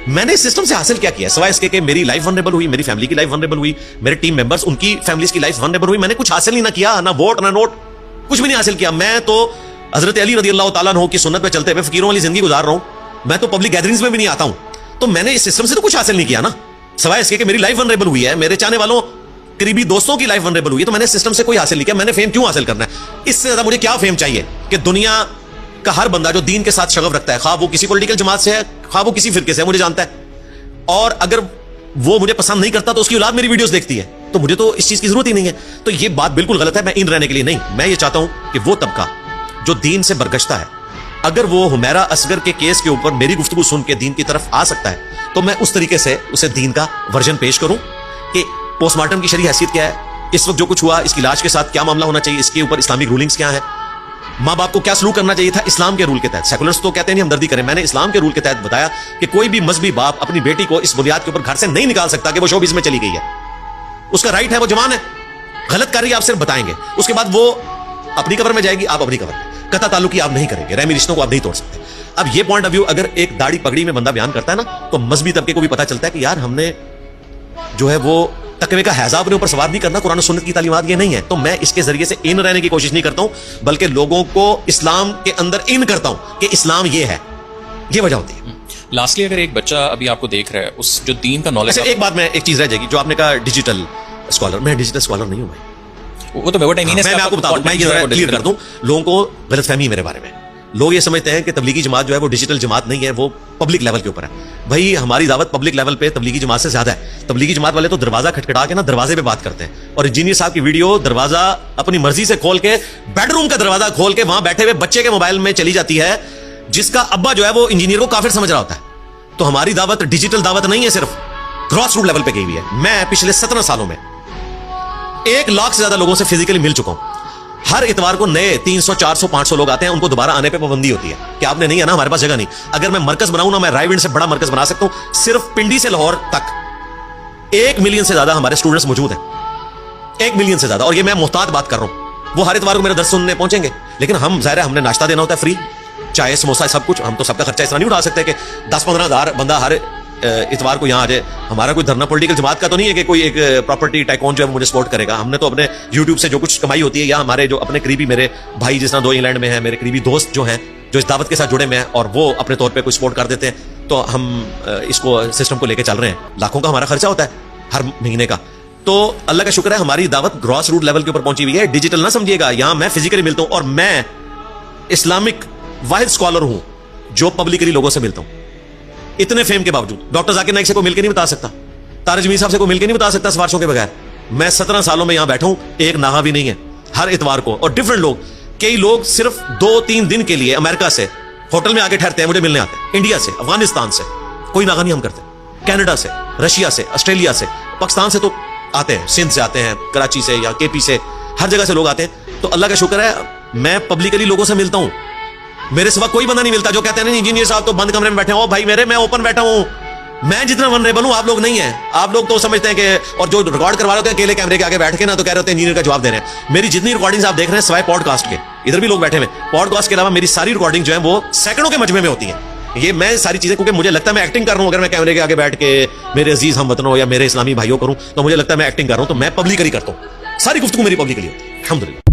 میں نے اس سسٹم سے حاصل کیا کیا سوائے اس کے کہ میری لائف ونریبل ہوئی, میری فیملی کی لائف ونریبل ہوئی, میرے ٹیم ممبرز ان کی فیملیز کی لائف ونریبل ہوئی. میں نے کچھ حاصل ہی نہ کیا, نہ ووٹ نہ نوٹ, کچھ بھی نہیں حاصل کیا. میں تو حضرت علی رضی اللہ تعالیٰ عنہ کی سنت پہ چلتے ہوئے فقیروں والی زندگی گزار رہا ہوں. میں تو پبلک گیدرنگز میں بھی نہیں آتا ہوں. تو میں نے اس سسٹم سے تو کچھ حاصل نہیں کیا نا, سوائے اس کے کہ میری لائف ونریبل ہوئی ہے, میرے چاہنے والوں قریبی دوستوں کی لائف ونریبل ہوئی ہے. تو میں نے سسٹم سے کوئی حاصل نہیں کیا. میں نے فیم کیوں حاصل کرنا ہے؟ اس سے زیادہ مجھے کیا فیم چاہیے کہ دنیا کا ہر بندہ جو دین کے ساتھ شغف رکھتا ہے, خواہ وہ کسی پولیٹیکل جماعت سے ہے, خواہ وہ کسی فرقے سے ہے, مجھے جانتا ہے, اور اگر وہ مجھے پسند نہیں کرتا تو اس کی اولاد میری ویڈیوز دیکھتی ہے, تو مجھے تو اس چیز کی ضرورت ہی نہیں ہے. تو یہ بات بالکل غلط ہے. میں ان رہنے کے لیے نہیں, میں یہ چاہتا ہوں کہ وہ طبقہ جو دین سے برگشتہ ہے, اگر وہ حمیرہ اصغر کے کیس کے اوپر میری گفتگو سن کے دین کی طرف آ سکتا ہے تو میں اس طریقے سے اسے دین کا ورژن پیش کروں کہ پوسٹ مارٹم کی شرعی حیثیت کیا ہے, اس وقت جو کچھ ہوا اس کی لاش کے ساتھ کیا معاملہ ہونا چاہیے, اس کے اوپر اسلامک رولنگز کیا ہے, ماں باپ کو کیا سلوک کرنا چاہیے تھا اسلام کے رول کے تحت. سیکولرز تو کہتے ہیں ہمدردی کریں, میں نے اسلام کے رول کے تحت بتایا کہ کوئی بھی مذہبی باپ اپنی بیٹی کو اس بنیاد کے اوپر گھر سے نہیں نکال سکتا کہ وہ شوبز میں چلی گئی ہے. اس کا رائٹ ہے, وہ جوان ہے, غلط کر رہی ہے آپ صرف بتائیں گے, اس کے بعد وہ اپنی قبر میں جائے گی, آپ اپنی قبر میں. قطع تعلقی آپ نہیں کریں گے, رحمی رشتوں کو آپ نہیں توڑ سکتے. اب یہ پوائنٹ آف ویو اگر ایک داڑھی پگڑی میں بندہ بیان کرتا ہے نا, تو مذہبی طبقے کو بھی پتا چلتا ہے کہ یار ہم نے جو ہے وہ تقوی کا حیضہ اپنے اوپر سوار نہیں کرنا, قرآن و سنت کی تعلیمات یہ نہیں ہے. تو میں اس کے ذریعے سے ان رہنے کی کوشش نہیں کرتا ہوں, بلکہ لوگوں کو اسلام کے اندر ان کرتا ہوں کہ اسلام یہ ہے. یہ وجہ ہوتی ہے. لاسٹلی اگر ایک بچہ ابھی آپ کو دیکھ رہا ہے, اس جو دین کا نالج, ایک بات میں ایک چیز رہ جائے گی جو آپ نے کہا ڈیجیٹل اسکالر, میں ڈیجیٹل اسکالر نہیں ہوں بھائی. وہ تو میں آپ کو بتا دوں, میں یہ کلیئر کر دوں, لوگوں کو غلط فہمی ہے میرے بارے میں. لوگ یہ سمجھتے ہیں کہ تبلیغی جماعت جو ہے وہ ڈیجیٹل جماعت نہیں ہے, وہ پبلک لیول کے اوپر ہے. بھائی ہماری دعوت پبلک لیول پہ تبلیغی جماعت سے زیادہ ہے. تبلیغی جماعت والے تو دروازہ کھٹکھٹا کے نا دروازے پہ بات کرتے ہیں, اور انجینئر صاحب کی ویڈیو دروازہ اپنی مرضی سے کھول کے, بیڈ روم کا دروازہ کھول کے وہاں بیٹھے ہوئے بچے کے موبائل میں چلی جاتی ہے, جس کا ابا جو ہے وہ انجینئر کو کافر سمجھ رہا ہوتا ہے. تو ہماری دعوت ڈیجیٹل دعوت نہیں ہے, صرف گراس روٹ لیول پہ گئی ہوئی ہے. میں پچھلے 17 سالوں میں 1 لاکھ سے زیادہ لوگوں سے فزیکلی مل چکا ہوں. ہر اتوار کو نئے 300 400 500 لوگ آتے ہیں, ان کو دوبارہ آنے پہ پابندی ہوتی ہے کہ آپ نے نہیں آنا, ہمارے پاس جگہ نہیں. اگر میں مرکز بناؤں نا, میں رائے ونڈ سے بڑا مرکز بنا سکتا ہوں. صرف پنڈی سے لاہور تک 1 ملین سے زیادہ ہمارے اسٹوڈنٹس موجود ہیں, 1 ملین سے زیادہ. اور یہ میں محتاط بات کر رہا ہوں, وہ ہر اتوار کو میرا درس سننے پہنچیں گے, لیکن ہم ظاہر ہے ہم نے ناشتہ دینا ہوتا ہے فری, چائے سموسہ سب کچھ. ہم تو سب کا خرچہ اس طرح نہیں اٹھا سکتے کہ 10-15 ہزار بندہ ہر اتوار کو یہاں آ جائے. ہمارا کوئی دھرنا پولیٹیکل جماعت کا تو نہیں ہے کہ کوئی ایک پراپرٹی ٹائکون جو ہے مجھے سپورٹ کرے گا. ہم نے تو اپنے یوٹیوب سے جو کچھ کمائی ہوتی ہے, یا ہمارے جو اپنے قریبی میرے بھائی جس طرح 2 انگلینڈ میں ہیں, میرے قریبی دوست جو ہیں جو اس دعوت کے ساتھ جڑے میں ہیں, اور وہ اپنے طور پہ کوئی سپورٹ کر دیتے ہیں, تو ہم اس کو سسٹم کو لے کے چل رہے ہیں. لاکھوں کا ہمارا خرچہ ہوتا ہے ہر مہینے کا. تو اللہ کا شکر ہے ہماری دعوت گراس روٹ لیول کے اوپر پہنچی ہوئی ہے. ڈیجیٹل نہ سمجھیے گا, یہاں میں فزیکلی ملتا ہوں, اور میں اسلامک واحد اسکالر ہوں جو پبلکلی لوگوں سے ملتا ہوں. اتنے فیم کے باوجود ڈاکٹر ذاکر نائک سے کوئی مل کے نہیں بتا سکتا, طارق جمیل صاحب سے کوئی مل کے نہیں بتا سکتا سفارشوں کے بغیر. میں 17 سالوں میں یہاں بیٹھا ہوں, ایک ناغہ بھی نہیں ہے ہر اتوار کو. اور ڈفرنٹ لوگ, کئی لوگ صرف 2-3 دن کے لیے امریکہ سے ہوٹل میں آ کے ٹھہرتے ہیں, مجھے ملنے آتے ہیں. انڈیا سے, افغانستان سے, کوئی ناغہ نہیں ہم کرتے, کینیڈا سے, رشیا سے, آسٹریلیا سے, پاکستان سے تو آتے ہیں, سندھ سے آتے ہیں, کراچی سے یا کے پی سے, ہر جگہ سے لوگ آتے ہیں. تو اللہ کا شکر ہے میں پبلکلی لوگوں سے ملتا ہوں. میرے سوا کوئی بندہ نہیں ملتا جو کہتے ہیں نہیں انجینئر صاحب تو بند کمرے میں بیٹھے ہو. بھائی میرے, میں اوپن بیٹھا ہوں. میں جتنا ونریبل ہوں آپ لوگ نہیں ہیں. آپ لوگ تو سمجھتے ہیں کہ, اور جو ریکارڈ کروا رہے ہوتے ہیں اکیلے کیمرے کے آگے بیٹھ کے نا, تو کہہ رہے ہوتے ہیں انجینئر کا جواب دے رہے ہیں. میری جتنی ریکارڈنگز آپ دیکھ رہے ہیں سوائے پوڈ کاسٹ کے, ادھر بھی لوگ بیٹھے ہوئے, پوڈ کاسٹ کے علاوہ میری ساری ریکارڈنگ جو ہے وہ سینکڑوں کے مجموعے میں ہوتی ہیں. یہ میں ساری چیزیں, کیونکہ مجھے لگتا ہے میں ایکٹنگ کر رہا ہوں. اگر میں کیمرے کے آگے بیٹھ کے میرے عزیز ہم وطنوں یا میرے اسلامی بھائیوں کروں تو مجھے لگتا ہے میں ایکٹنگ کر رہا ہوں. تو میں پبلکلی کرتا ہوں, ساری گفتگو میری پبلکلی ہوتی ہے الحمدللہ.